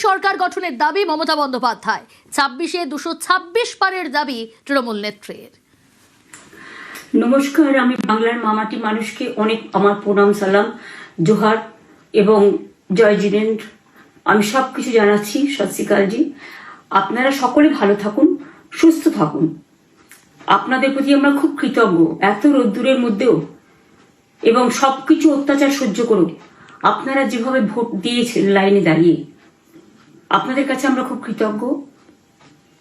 সরকার গঠনের দাবি মমতা বন্দ্যোপাধ্যায়। 26-এ 226 পারের দাবি তৃণমূল নেত্রীর। নমস্কার, আমি বাংলার মামাটি মানুষকে অনেক আমার প্রণাম, সালাম, জোহার এবং জয় জিনেন্দ্র। আমি সব কিছু জানাচ্ছি। সত শ্রী আকাল জি। আপনারা সকলে ভালো থাকুন, সুস্থ থাকুন। আপনাদের প্রতি আমরা খুব কৃতজ্ঞ। এত রোদ্দুরের মধ্যেও এবং সবকিছু অত্যাচার সহ্য করুন আপনারা যেভাবে ভোট দিয়েছেন লাইনে দাঁড়িয়ে, আপনাদের কাছে আমরা খুব কৃতজ্ঞ।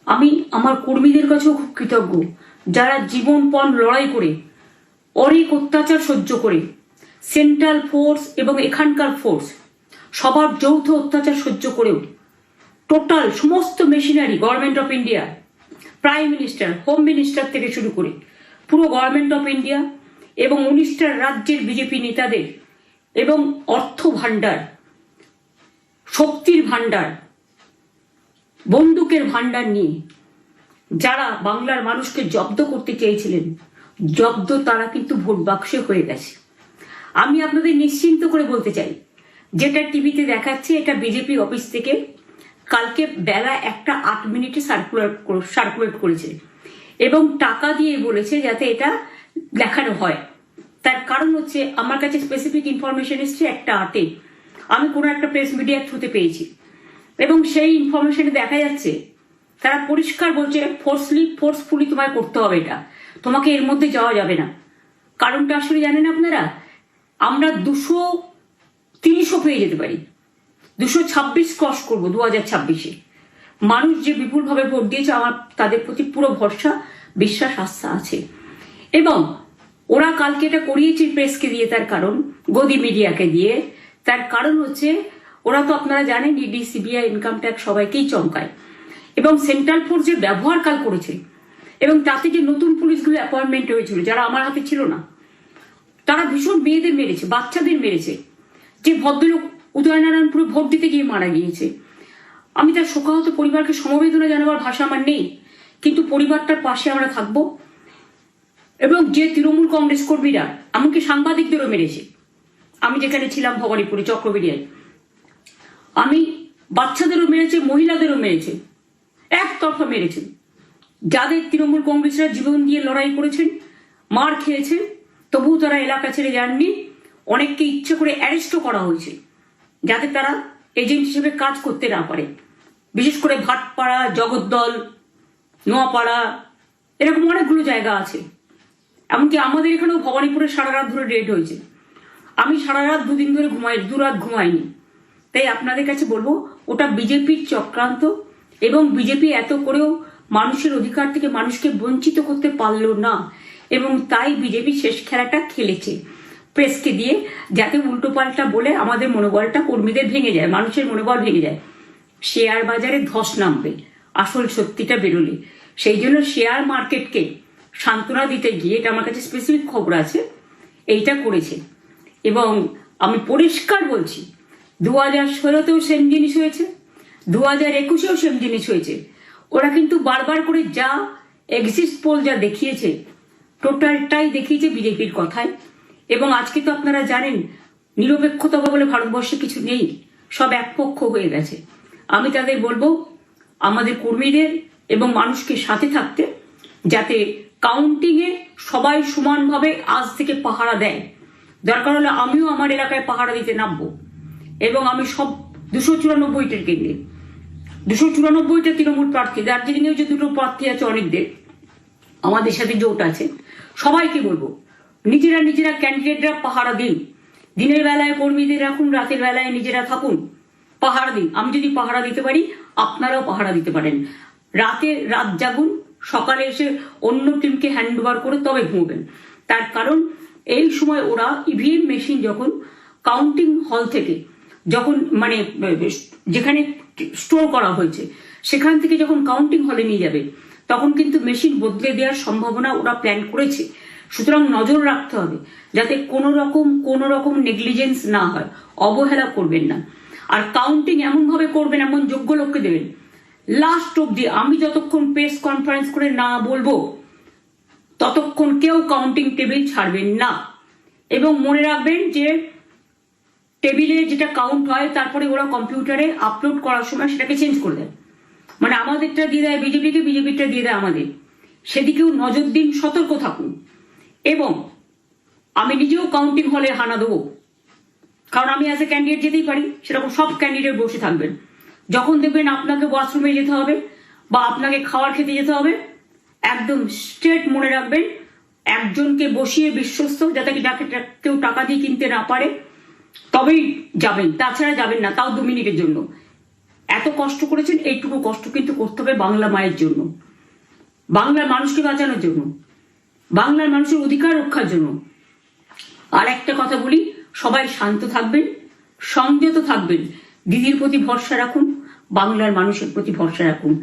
আমি আমার কর্মীদের কাছেও খুব কৃতজ্ঞ, যারা জীবনপণ লড়াই করে অনেক অত্যাচার সহ্য করে সেন্ট্রাল ফোর্স এবং এখানকার ফোর্স সবার যৌথ অত্যাচার সহ্য করেও টোটাল সমস্ত machinery government of India, prime minister, home minister থেকে শুরু করে পুরো গভর্নমেন্ট অফ ইন্ডিয়া এবং 19টা রাজ্যের বিজেপি নেতাদের এবং অর্থ ভাণ্ডার, শক্তির ভাণ্ডার, বন্দুকের ভাণ্ডার নিয়ে যারা বাংলার মানুষকে জব্দ করতে চেয়েছিলেন, জব্দ তারা কিন্তু ভোট বাক্সে হয়ে গেছে। আমি আপনাদের নিশ্চিন্ত করে বলতে চাই, যেটা টিভিতে দেখাচ্ছে এটা বিজেপি অফিস থেকে কালকে বেলা 1:08 সার্কুলেট করেছে এবং টাকা দিয়ে বলেছে যাতে এটা দেখানো হয়। তার কারণ হচ্ছে আমার কাছে স্পেসিফিক ইনফরমেশন এসছে 1:08 আমি কোনো একটা প্রেস মিডিয়ার থ্রুতে পেয়েছি এবং সেই ইনফরমেশনে দেখা যাচ্ছে তারা পরিষ্কার বলছে ফোর্সফুলি তোমায় করতে হবে, এটা তোমাকে এর মধ্যে যাওয়া যাবে না। কারণটা আসলে জানেন আপনারা, আমরা 230ও পেয়ে যেতে পারি, 226 ক্রস করবো 2026-এ। মানুষ যে বিপুলভাবে ভোট দিয়েছে, আমার তাদের প্রতি পুরো ভরসা, বিশ্বাস, আস্থা আছে। এবং ওরা কালকে এটা করিয়েছে প্রেসকে দিয়ে, তার কারণ গদি মিডিয়াকে দিয়ে। তার কারণ হচ্ছে ওরা তো আপনারা জানেন ইডি, সিবিআই, ইনকাম ট্যাক্স সবাইকেই চমকায় এবং সেন্ট্রাল ফোর্স যে ব্যবহার কাল করেছে এবং তাতে যে নতুন পুলিশগুলো অ্যাপয়েন্টমেন্ট হয়েছিল যারা আমার হাতে ছিল না, তারা ভীষণ মেয়েদের মেরেছে, বাচ্চাদের মেরেছে। যে ভদ্রলোক উদয়নারায়ণপুরে ভোট দিতে গিয়ে মারা গিয়েছে, আমি তার শোকাহত পরিবারকে সমবেদনা জানাবার ভাষা আমার নেই, কিন্তু পরিবারটার পাশে আমরা থাকবো। এবং যে তৃণমূল কংগ্রেস কর্মীরা এমনকি সাংবাদিকদেরও মেরেছে, আমি যেখানে ছিলাম ভবানীপুরে চক্রবেড়িয়ায়, আমি বাচ্চাদেরও মেরেছে, মহিলাদেরও মেরেছে, একতরফা মেরেছেন। যাদের তৃণমূল কংগ্রেসরা জীবন দিয়ে লড়াই করেছেন, মার খেয়েছেন, তবুও তারা এলাকা ছেড়ে যাননি। অনেককে ইচ্ছে করে অ্যারেস্টও করা হয়েছে যাতে তারা এজেন্ট হিসেবে কাজ করতে না পারে। বিশেষ করে ভাটপাড়া, জগদ্দল, নোয়াপাড়া, এরকম অনেকগুলো জায়গা আছে। এমনকি আমাদের এখানেও ভবানীপুরে সারা রাত ধরে রেড হয়েছে। আমি সারা রাত 2 দিন ধরে দুরাত ঘুমাইনি। তাই আপনাদের কাছে বলবো, ওটা বিজেপির চক্রান্ত এবং বিজেপি এত করেও মানুষের অধিকার থেকে মানুষকে বঞ্চিত করতে পারল না এবং তাই বিজেপি শেষ খেলাটা খেলেছে প্রেসকে দিয়ে, যাতে উল্টোপাল্টা বলে আমাদের মনোবলটা, কর্মীদের ভেঙে যায়, মানুষের মনোবল ভেঙে যায়। শেয়ার বাজারে ধস নামবে আসল সত্যিটা বেরোলে। সেই জন্য শেয়ার মার্কেটকে সান্ত্বনা দিতে গিয়ে, এটা আমার কাছে স্পেসিফিক খবর আছে, এইটা করেছে। এবং আমি পরিষ্কার বলছি, 2016তেও সেম জিনিস হয়েছে, 2021এও সেম জিনিস হয়েছে। ওরা কিন্তু বারবার করে যা এক্সিট পোল যা দেখিয়েছে, টোটালটাই দেখিয়েছে বিজেপির কথায়। এবং আজকে তো আপনারা জানেন নিরপেক্ষতা বলে ভারতবর্ষে কিছু নেই, সব একপক্ষ হয়ে গেছে। আমি তাদের বলবো আমাদের কর্মীদের এবং মানুষকে সাথে থাকতে, যাতে কাউন্টিংয়ে সবাই সমানভাবে আজ থেকে পাহারা দেয়। দরকার হলে আমিও আমার এলাকায় পাহারা দিতে নামবো এবং আমি সব 294টার কেন্দ্রে, 294টা তৃণমূল প্রার্থী, দার্জিলিংয়েও যে 2টো প্রার্থী আছে অনেকদের, আমাদের সাথে জোট আছে, সবাইকে বলবো নিজেরা ক্যান্ডিডেটরা পাহারা দিন। দিনের বেলায় কর্মীদের রাখুন, রাতের বেলায় নিজেরা থাকুন, পাহারা দিন। আমি যদি পাহারা দিতে পারি, আপনারাও পাহারা দিতে পারেন। রাত জাগুন, সকালে এসে অন্য টিমকে হ্যান্ড ওভার করে তবে ঘুমবেন। তার কারণ এই সময় ওরা ইভিএম মেশিন যখন কাউন্টিং হল থেকে, যখন মানে যেখানে স্টোর করা হয়েছে সেখান থেকে যখন কাউন্টিং হলে নিয়ে যাবে, তখন কিন্তু মেশিন বদলে দেওয়ার সম্ভাবনা ওরা প্ল্যান করেছে। সুতরাং নজর রাখতে হবে যাতে কোনো রকম নেগলিজেন্স না হয়, অবহেলা করবেন না। আর কাউন্টিং এমনভাবে করবেন, এমন যোগ্য লোককে দেবেন লাস্ট অব্দি। আমি যতক্ষণ প্রেস কনফারেন্স করে না বলবো ততক্ষণ কেউ কাউন্টিং টেবিল ছাড়বেন না। এবং মনে রাখবেন যে টেবিলে যেটা কাউন্ট হয় তারপরে ওরা কম্পিউটারে আপলোড করার সময় সেটাকে চেঞ্জ করে দেয়, মানে আমাদেরটা দিয়ে দেয় বিজেপিকে, বিজেপিটা দিয়ে দেয় আমাদের। সেদিকেও নজর দিন, সতর্ক থাকুন। এবং আমি নিজেও কাউন্টিং হলে হানা দেবো, কারণ আমি অ্যাজ এ ক্যান্ডিডেট যেতেই পারি, সেরকম সব ক্যান্ডিডেট বসে থাকবেন। যখন দেখবেন আপনাকে ওয়াশরুমে যেতে হবে বা আপনাকে খাবার খেতে যেতে হবে, একদম স্ট্রেট মনে রাখবেন, একজনকে বসিয়ে বিশ্বস্ত, যাতে যাকে কেউ টাকা দিয়ে কিনতে না পারে, তবেই যাবেন, তাছাড়া যাবেন না, তাও 2 মিনিটের জন্য। এত কষ্ট করেছেন, এইটুকু কষ্ট কিন্তু করতে হবে বাংলা মায়ের জন্য, বাংলার মানুষকে বাঁচানোর জন্য, বাংলার মানুষের অধিকার রক্ষার জন্য। আর একটা কথা বলি, সবাই শান্ত থাকবেন, সংযত থাকবেন, দিদির প্রতি ভরসা রাখুন, বাংলার মানুষের প্রতি ভরসা রাখুন।